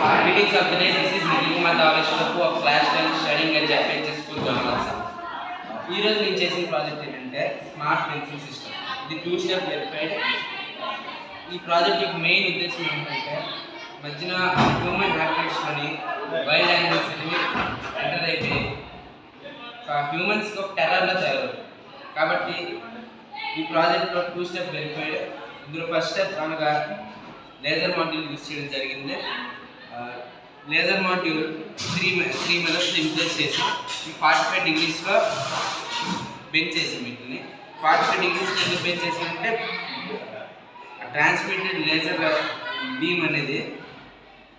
Greetings of the day. This is Nikhil Kumar Daveshwapu of Class 10 studying at JPHS School, Jonavasa. ఈ రోజు నేను చేసిన project ఏంటంటే smart fencing system. ఇది 2 step verified. ఈ project యొక్క మెయిన్ ఉద్దేశం ఏంటంటే మధ్యన హ్యూమన్ హ్యాబిటేట్స్లోని వైల్డ్ యానిమల్స్ అనేవి ఎంటర్ అయిపోయి హ్యూమన్స్కి ఒక టెర్రర్లో తయారవుతుంది. కాబట్టి ఈ ప్రాజెక్ట్లో 2 స్టెప్ వెరిఫైడ్. ఇందులో ఫస్ట్ స్టెప్ అనగా లేజర్ మాడ్యూల్ యూజ్ చేయడం జరిగింది. లేజర్ మాడ్యూల్ 3 మెథడ్స్ ఇంప్లేస్ చేసి ఈ 45 డిగ్రీస్లో బెంచ్ చేసాం. వీటిని 45 డిగ్రీస్లో ఎందుకు బెంచ్ చేసామంటే ట్రాన్స్మిటెడ్ లేజర్ బీమ్ అనేది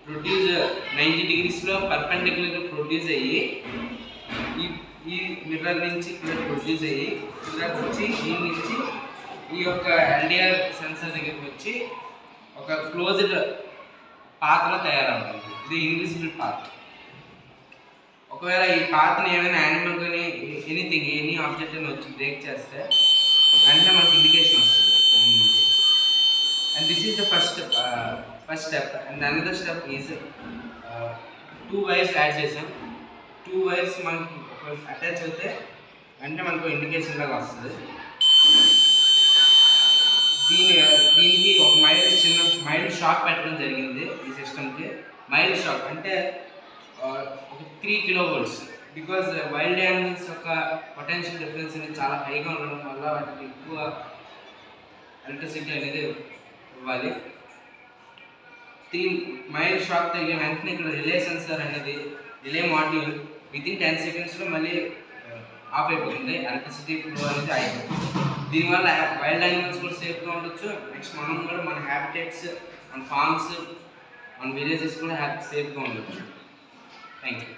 ప్రొడ్యూస్ 90 డిగ్రీస్లో పర్పెండిక్యులర్గా ప్రొడ్యూస్ అయ్యి ఈ మిర్రర్ నుంచి ఇక్కడ ప్రొడ్యూస్ అయ్యి ఇక్కడ వచ్చి దీని నుంచి ఈ యొక్క ఎల్డిఆర్ సెన్సర్ దగ్గరికి వచ్చి ఒక క్లోజ్డ్ పాత్రలో తయారవుతుంది. ఇది ఇన్విజిబుల్ పాత్. ఒకవేళ ఈ పాత్ని ఏమైనా యానిమల్ కానీ ఎనీ ఆబ్జెక్ట్ అని వచ్చి బ్రేక్ చేస్తే వెంటనే మనకి ఇండికేషన్ వస్తుంది. And this is the first step. And another step is 2 wires add చేసాం. 2 వైర్స్ మనకి అటాచ్ అయితే వెంటనే మనకు ఇండికేషన్ లాగా వస్తుంది. దీనికి ఒక చిన్న మైల్డ్ షాక్ పెట్టడం జరిగింది ఈ సిస్టమ్కి. మైల్డ్ షాక్ అంటే ఒక 3 kV. బికాజ్ వైల్డ్ యానిమల్స్ యొక్క పొటెన్షియల్ డిఫరెన్స్ అనేది చాలా హైగా ఉండడం వల్ల వాటికి ఎక్కువ ఎలక్ట్రిసిటీ అనేది ఇవ్వాలి. 3 మైల్డ్ షాక్ తగిలిన వెంటనే ఇక్కడ రిలే సెన్సర్ అనేది రిలే మాడ్యూల్ వితిన్ 10 secondsలో మళ్ళీ ఆఫ్ అయిపోతుంది. ఎలక్ట్రిసిటీ ఫ్లో అనేది అయిపోతుంది. దీనివల్ల వైల్డ్ యానిమల్స్ కూడా సేఫ్గా ఉండొచ్చు. నెక్స్ట్ మనం కూడా మన హ్యాబిటేట్స్, మన ఫార్మ్స్, మన విలేజెస్ కూడా సేఫ్గా ఉండొచ్చు. Thank you.